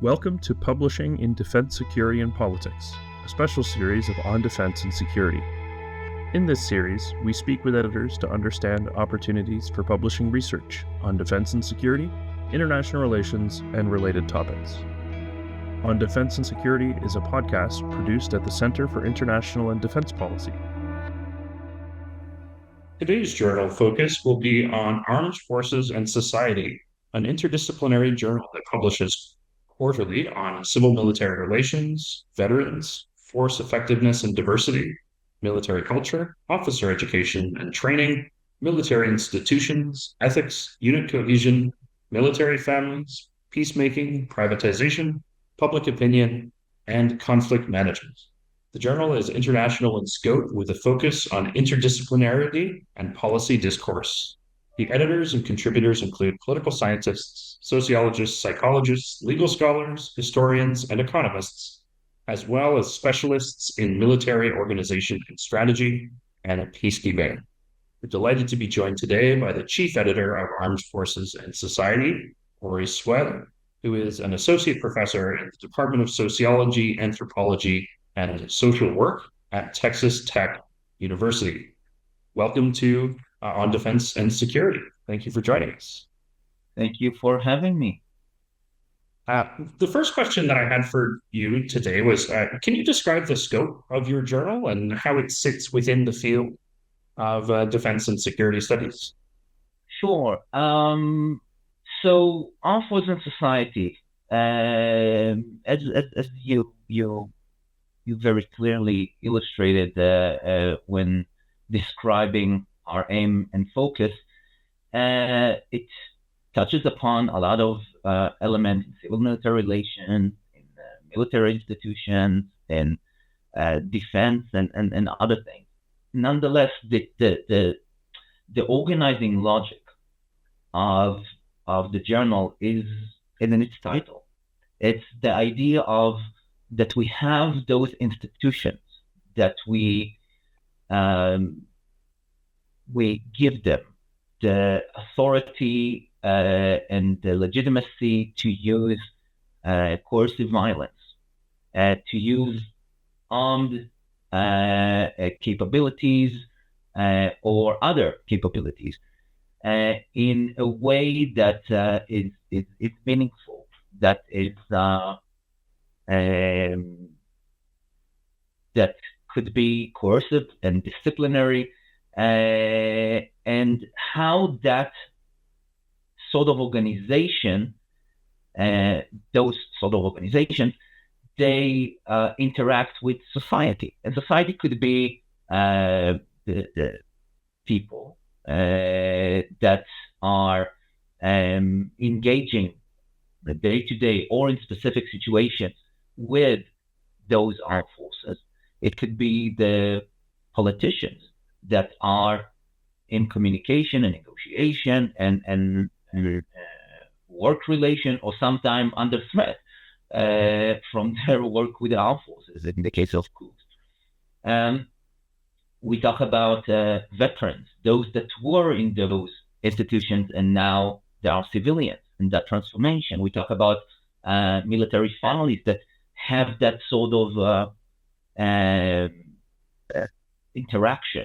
Welcome to Publishing in Defense, Security, and Politics, a special series of On Defense and Security. In this series, we speak with editors to understand opportunities for publishing research on defense and security, international relations, and related topics. On Defense and Security is a podcast produced at the Center for International and Defense Policy. Today's journal focus will be on Armed Forces and Society, an interdisciplinary journal that publishes quarterly on civil-military relations, veterans, force effectiveness and diversity, military culture, officer education and training, military institutions, ethics, unit cohesion, military families, peacemaking, privatization, public opinion, and conflict management. The journal is international in scope with a focus on interdisciplinarity and policy discourse. The editors and contributors include political scientists, sociologists, psychologists, legal scholars, historians, and economists, as well as specialists in military organization and strategy and peacekeeping. We're delighted to be joined today by the chief editor of Armed Forces and Society, Swed, who is an associate professor in the Department of Sociology, Anthropology, and Social Work at Texas Tech University. Welcome to On Defense and Security. Thank you for joining us. Thank you for having me. The first question that I had for you today was, can you describe the scope of your journal and how it sits within the field of defense and security studies? Sure. So Armed Forces and Society, as you very clearly illustrated when describing our aim and focus, it touches upon a lot of elements in civil-military relations, in military institutions, in defense, and other things. Nonetheless, the organizing logic of the journal is in its title. It's the idea of that we have those institutions that we give them the authority and the legitimacy to use coercive violence, to use armed capabilities or other capabilities in a way that is meaningful, that is that could be coercive and disciplinary, and how that sort of organization, those sort of organizations, they interact with society. And society could be the people that are engaging the day-to-day or in specific situations with those armed forces. It could be the politicians that are in communication and negotiation and work relation, or sometimes under threat from their work with the armed forces in the case of coups. We talk about veterans, those that were in those institutions and now they are civilians, and that transformation. We talk about military families that have that sort of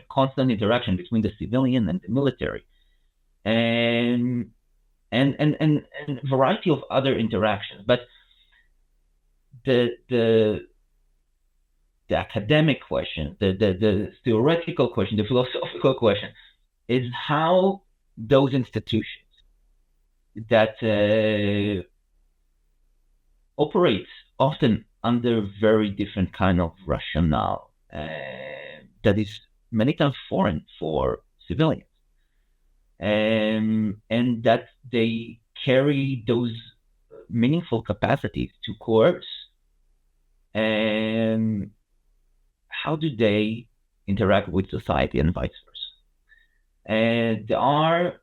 constant interaction between the civilian and the military, and a variety of other interactions. But the academic question, the theoretical question, the philosophical question is how those institutions that operates often under very different kind of rationale that is many times foreign for civilians, and that they carry those meaningful capacities to coerce, and how do they interact with society and vice versa. And there are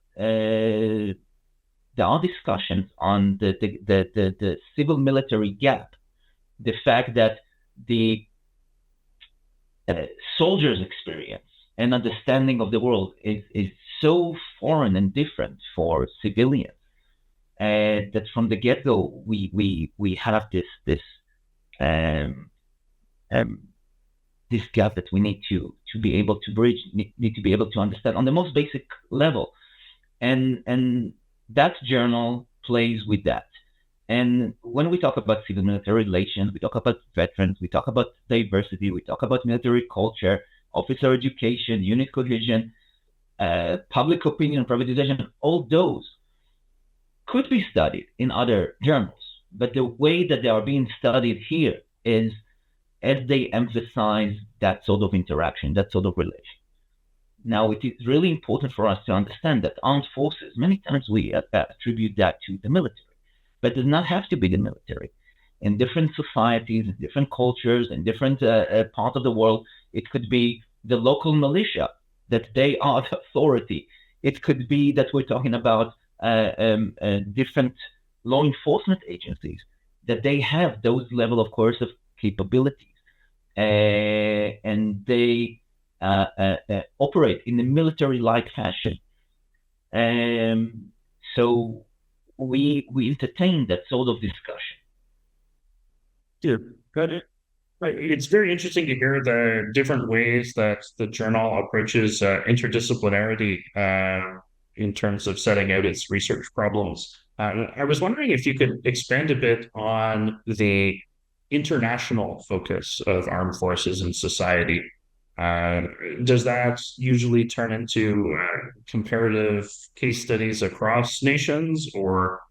discussions on the civil-military gap, the fact that the soldiers' experience and understanding of the world is so foreign and different for civilians, that from the get-go we have um, um, this gap that we need to be able to bridge, need to be able to understand on the most basic level, and that journal plays with that. And when we talk about civil military relations, we talk about veterans, we talk about diversity, we talk about military culture, officer education, unit cohesion, public opinion, privatization, all those could be studied in other journals. But the way that they are being studied here is as they emphasize that sort of interaction, that sort of relation. Now, it is really important for us to understand that armed forces, many times we attribute that to the military, but it does not have to be the military. In different societies, in different cultures, in different parts of the world, it could be the local militia, that they are the authority. It could be that we're talking about different law enforcement agencies, that they have those level of coercive capabilities, and they operate in a military-like fashion. So we entertain that sort of discussion. Yeah, got it. Right. It's very interesting to hear the different ways that the journal approaches interdisciplinarity in terms of setting out its research problems. I was wondering if you could expand a bit on the international focus of armed forces in society. Uh, does that usually turn into comparative case studies across nations or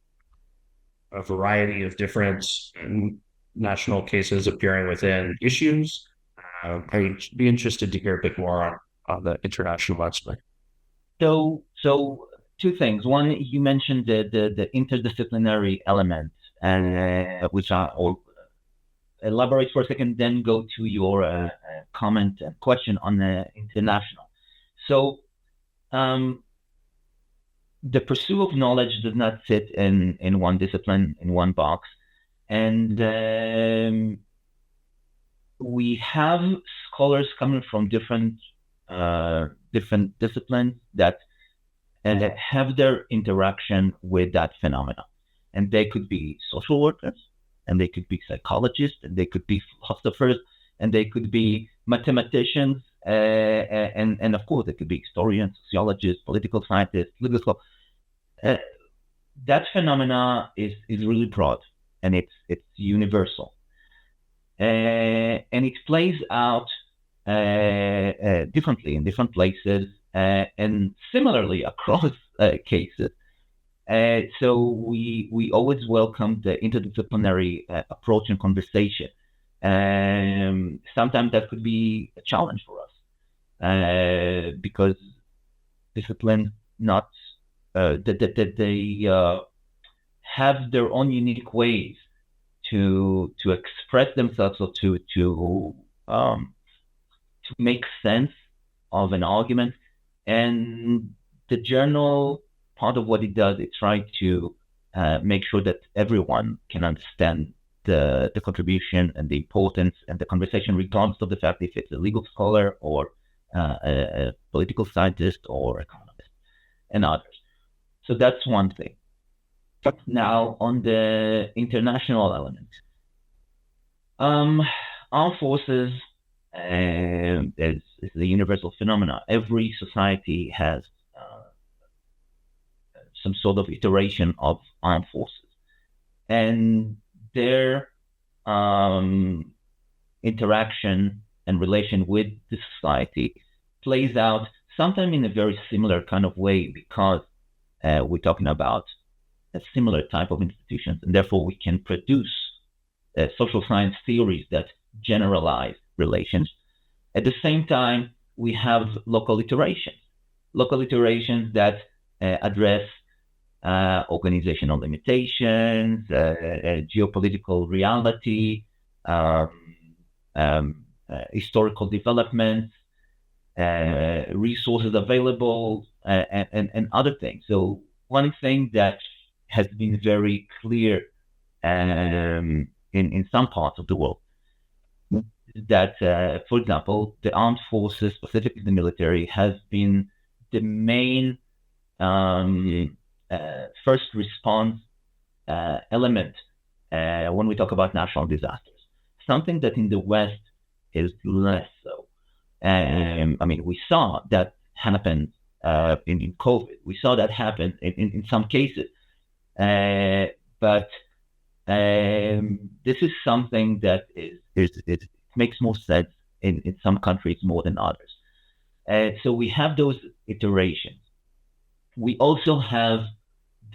a variety of different national cases appearing within issues? I'd be interested to hear a bit more on the international aspect. So two things. One, you mentioned the interdisciplinary element, and which I or elaborate for a second, then go to your comment and question on the international. So um, the pursuit of knowledge does not sit in one discipline, in one box, and we have scholars coming from different disciplines that and that have their interaction with that phenomena. And they could be social workers, and they could be psychologists, and they could be philosophers, and they could be mathematicians, and of course, they could be historians, sociologists, political scientists, legal scholars. Uh, that phenomena is really broad, and it's universal, and it plays out differently in different places, and similarly across cases. So we always welcome the interdisciplinary approach and conversation. Sometimes that could be a challenge for us because discipline not that they have their own unique ways to express themselves or to make sense of an argument. And the journal, part of what it does, it tries to make sure that everyone can understand the contribution and the importance and the conversation, regardless of the fact if it's a legal scholar or a political scientist or economist and others. So that's one thing. But now on the international element, armed forces is the universal phenomena. Every society has some sort of iteration of armed forces, and their interaction and relation with the society plays out sometimes in a very similar kind of way because we're talking about a similar type of institutions, and therefore we can produce social science theories that generalize relations. At the same time, we have local iterations that address organizational limitations, geopolitical reality, historical developments, resources available, and other things. So one thing that has been very clear in some parts of the world that, for example, the armed forces, specifically the military, has been the main first response element when we talk about natural disasters. Something that in the West is less so. I mean, we saw that happen in COVID. We saw that happen in some cases. But this is something that it makes more sense in some countries more than others. So we have those iterations. We also have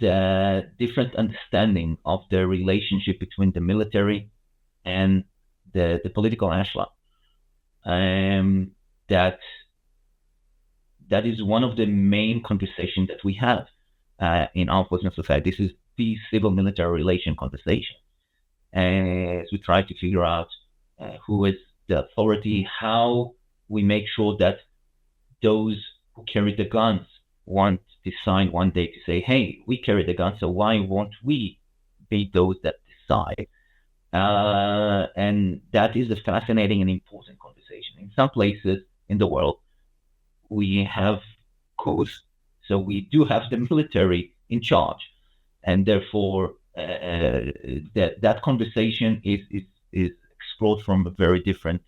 the different understanding of the relationship between the military and the political echelon. That that is one of the main conversations that we have in our Muslim society. This is the civil-military relation conversation, as we try to figure out who is the authority, how we make sure that those who carry the guns want to decide one day to say, hey, we carry the guns, so why won't we be those that decide? And that is a fascinating and important conversation. In some places in the world, we have coups, so we do have the military in charge, and therefore that conversation is explored from a very different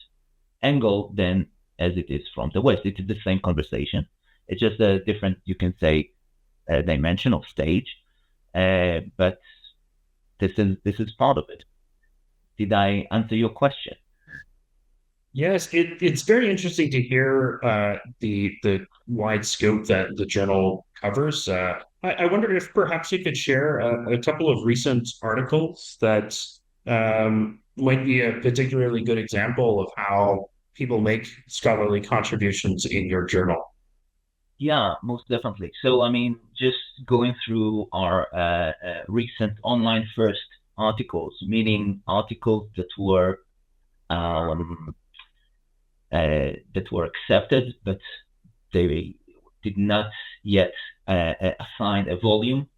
angle than as it is from the West. It is the same conversation. It's just a different, you can say, dimension of stage, but this is part of it. Did I answer your question? Yes, it's very interesting to hear the wide scope that the journal covers. I wonder if perhaps you could share a couple of recent articles that might be a particularly good example of how people make scholarly contributions in your journal. Yeah, most definitely. So, I mean, just going through our recent online first articles, meaning articles um, that were accepted, but they did not yet assign a volume.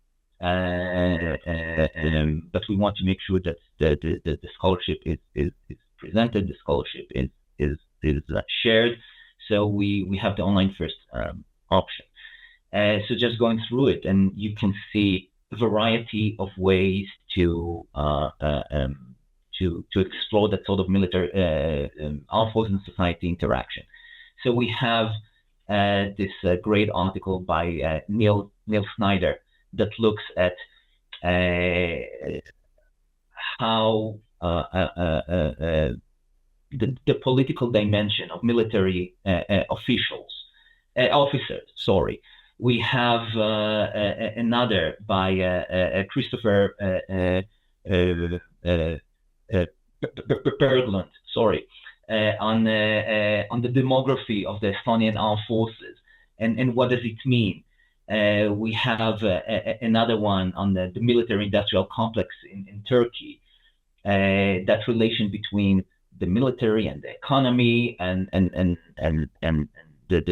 But we want to make sure that the scholarship is presented, the scholarship is shared. So we have the online first option. So just going through it, and you can see a variety of ways to explore that sort of military armed forces and society interaction. So we have this great article by Neil Snyder that looks at how the political dimension of military officers. Sorry, we have another by Christopher Berglund. Sorry, on the demography of the Estonian armed forces and what does it mean. We have another one on the military-industrial complex in Turkey. That relation between the military and the economy and the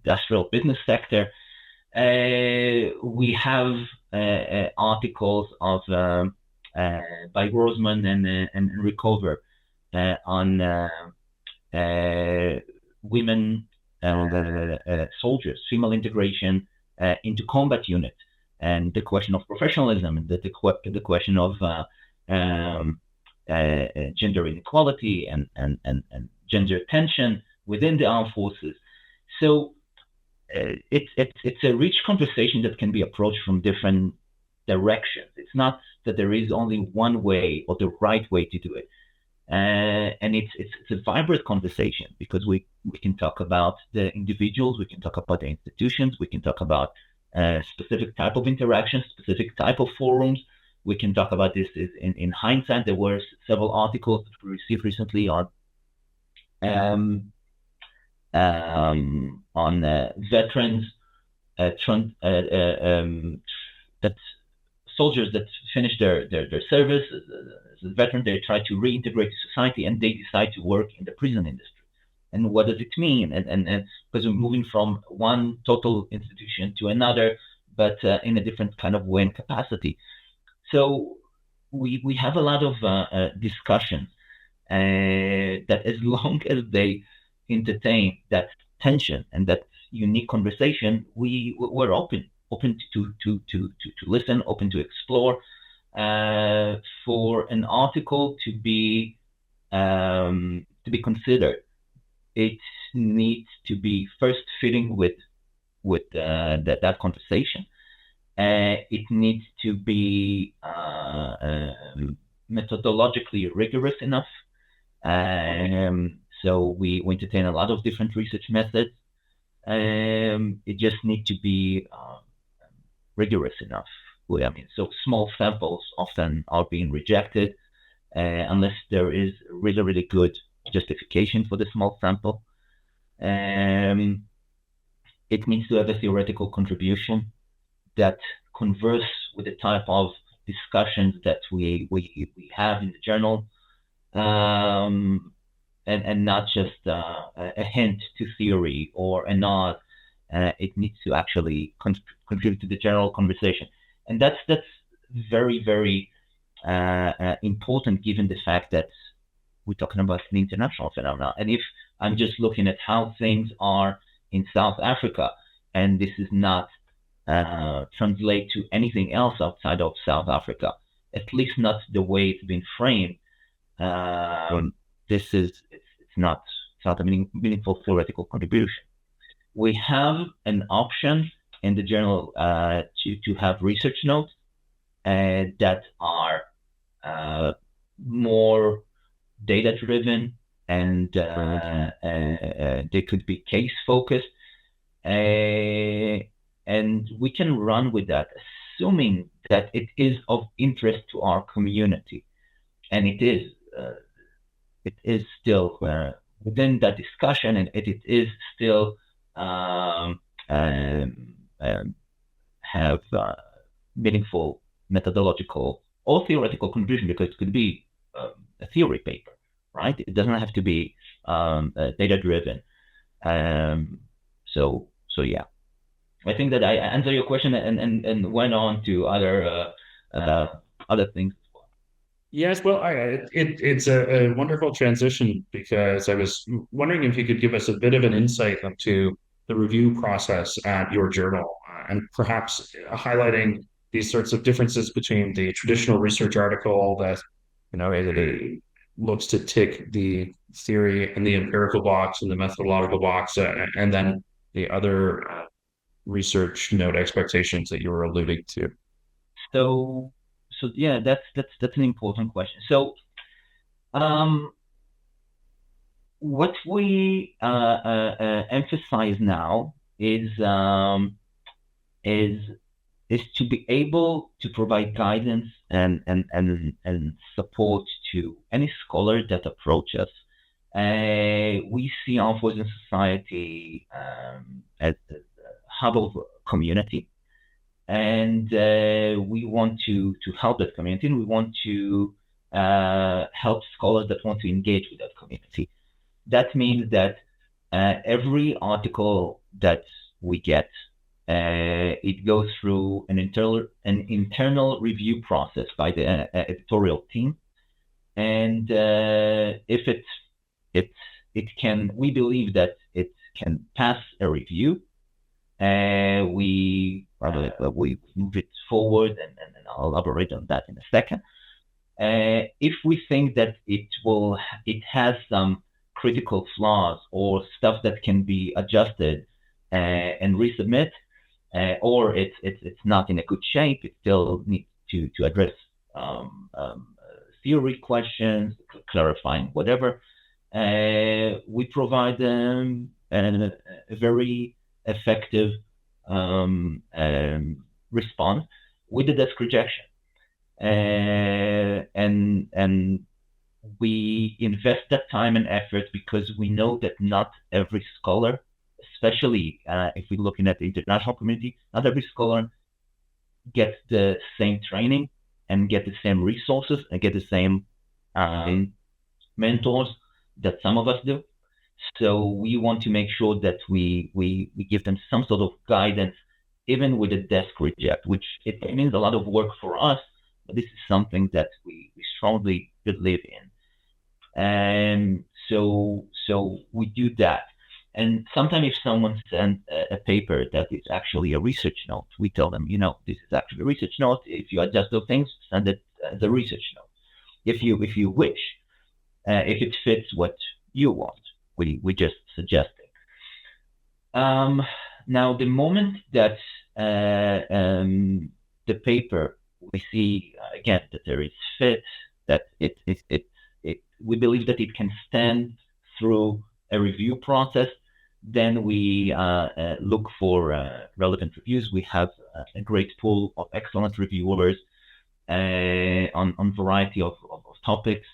industrial business sector. We have articles of by Grossman and Recover on women soldiers, female integration into combat unit, and the question of professionalism, and the question of gender inequality and gender tension within the armed forces. So it's a rich conversation that can be approached from different directions. It's not that there is only one way or the right way to do it. And it's a vibrant conversation because we can talk about the individuals, we can talk about the institutions, we can talk about specific type of interactions, specific type of forums. We can talk about this in hindsight. There were several articles that we received recently on veterans, that soldiers that finish their service as a veteran, they try to reintegrate to society and they decide to work in the prison industry. And what does it mean? And because we're moving from one total institution to another, but in a different kind of way and capacity. So we have a lot of discussions that as long as they entertain that tension and that unique conversation, we're open. open to listen, open to explore. For an article to be considered, it needs to be first fitting with that conversation. It needs to be methodologically rigorous enough. So we entertain a lot of different research methods. It just needs to be rigorous enough. So small samples often are being rejected unless there is really, really good justification for the small sample. It needs to have a theoretical contribution that converse with the type of discussions that we have in the journal, and not just a hint to theory or a nod. It needs to actually contribute to the general conversation, and that's very, very important given the fact that we're talking about an international phenomenon. And if I'm just looking at how things are in South Africa, and this is not translate to anything else outside of South Africa, at least not the way it's been framed, it's not a meaningful theoretical contribution. We have an option in the journal to have research notes that are more data driven, and they could be case focused, and we can run with that, assuming that it is of interest to our community, and it is still within that discussion, and it is still have meaningful methodological or theoretical contribution, because it could be a theory paper, right? It doesn't have to be data driven. So yeah, I think that I answered your question and went on to other things. Yes, well, it's a wonderful transition, because I was wondering if you could give us a bit of an insight into the review process at your journal, and perhaps highlighting these sorts of differences between the traditional research article that, it looks to tick the theory and the empirical box and the methodological box, and then the other research note expectations that you were alluding to. So yeah, that's an important question. So what we emphasize now is to be able to provide guidance and support to any scholar that approach us. We see our voice in society as a hub of community, and we want to help that community, and we want to help scholars that want to engage with that community. That means that every article that we get, it goes through an internal review process by the editorial team, and if we believe that it can pass a review, we move it forward, and I'll elaborate on that in a second. If we think that it has some critical flaws or stuff that can be adjusted and resubmit, or it's not in a good shape, it still needs to address theory questions, clarifying whatever, we provide them a very effective response with the desk rejection. And we invest that time and effort because we know that not every scholar, especially if we're looking at the international community, not every scholar gets the same training and get the same resources and get the same mentors that some of us do. So we want to make sure that we give them some sort of guidance, even with a desk reject, which it means a lot of work for us, but this is something that we strongly believe in. And so we do that. And sometimes if someone sends a paper that is actually a research note, we tell them, this is actually a research note. If you adjust those things, send it as a research note. If you wish, if it fits what you want, we just suggest it. Now, the moment that the paper, we see again that there is fit, that we believe that it can stand through a review process, then we look for relevant reviews. We have a great pool of excellent reviewers on variety of topics.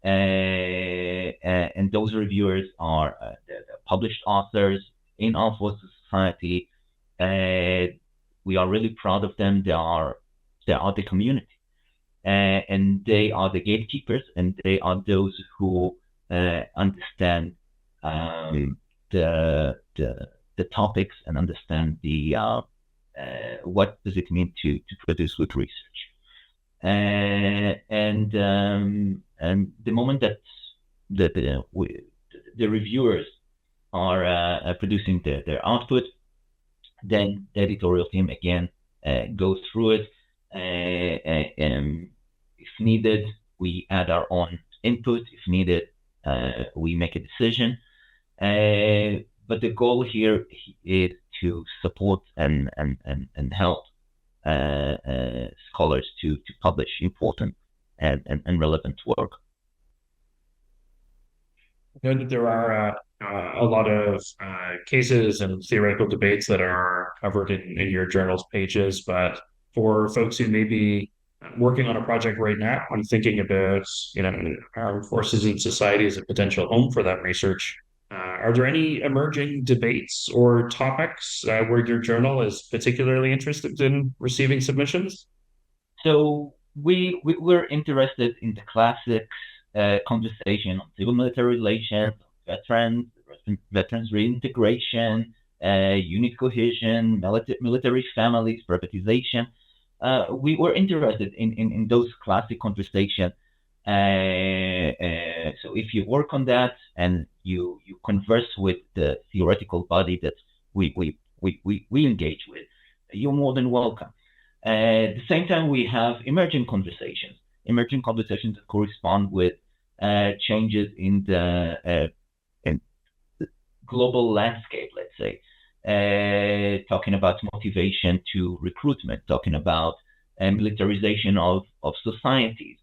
And those reviewers are the published authors in Armed Forces Society. We are really proud of them. They are the community, and they are the gatekeepers, and they are those who understand the topics and understand the what does it mean to produce good research. And the moment that the reviewers are producing their output, then the editorial team again goes through it. And if needed, we add our own input. If needed, we make a decision. But the goal here is to support and help scholars to publish important and relevant work. I know that there are a lot of cases and theoretical debates that are covered in your journal's pages, but for folks who may be working on a project right now and thinking about, armed forces in society as a potential home for that research, are there any emerging debates or topics where your journal is particularly interested in receiving submissions? So we're interested in the classics, conversation on civil-military relations, veterans reintegration, unit cohesion, military families, privatization. We were interested in those classic conversations. So if you work on that and you converse with the theoretical body that we engage with, you're more than welcome. At the same time, we have emerging conversations that correspond with changes in the global landscape, let's say, talking about motivation to recruitment, talking about militarization of societies,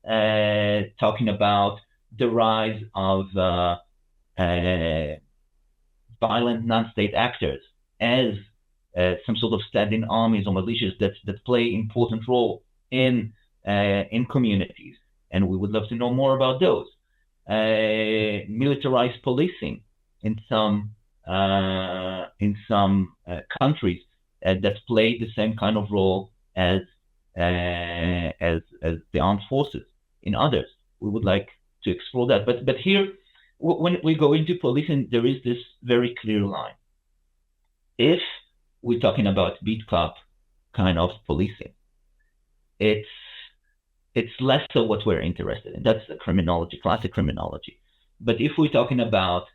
talking about the rise of violent non-state actors as some sort of standing armies or militias that play important role in communities, and we would love to know more about those. Militarized policing in some countries that play the same kind of role as the armed forces in others. We would like to explore that. But here, when we go into policing, there is this very clear line. If we're talking about beat cop kind of policing, it's less so what we're interested in. That's the criminology, classic criminology. But if we're talking about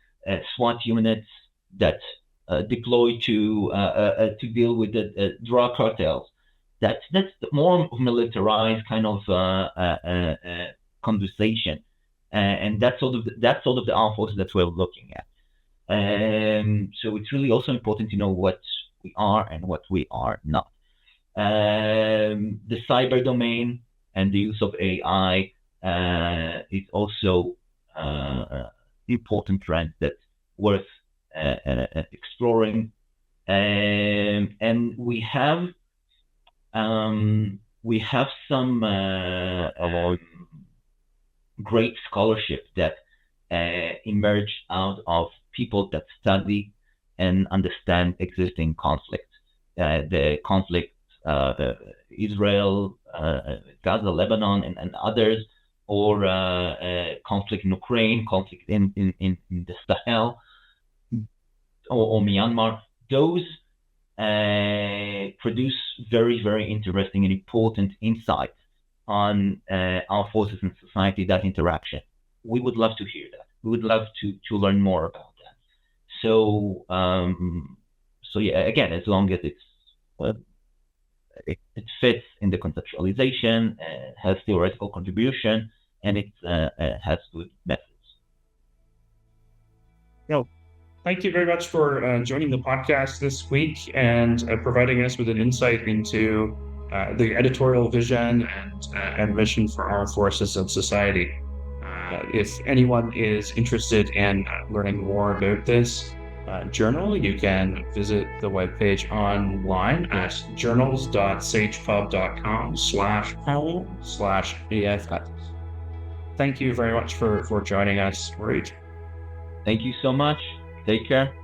SWAT units that deploy to deal with the drug cartels, that's more militarized kind of conversation, and that's sort of the armed forces that we're looking at. So it's really also important to know what we are and what we are not. The cyber domain and the use of AI is also important trend that's worth exploring. And we have some great scholarship that emerge out of people that study and understand existing conflicts. The conflict, Israel, Gaza, Lebanon, and others, or conflict in Ukraine, conflict in the Sahel, or Myanmar. Those produce very, very interesting and important insights on our forces in society, that interaction. We would love to hear that. We would love to learn more about that. So, so yeah, again, as long as it fits in the conceptualization, has theoretical contribution, and it has good methods. Well, thank you very much for joining the podcast this week and providing us with an insight into the editorial vision and mission for armed forces and society. If anyone is interested in learning more about this journal, you can visit the webpage online at journals.sagepub.com/how/AF. Thank you very much for joining us, Reid. Thank you so much. Take care.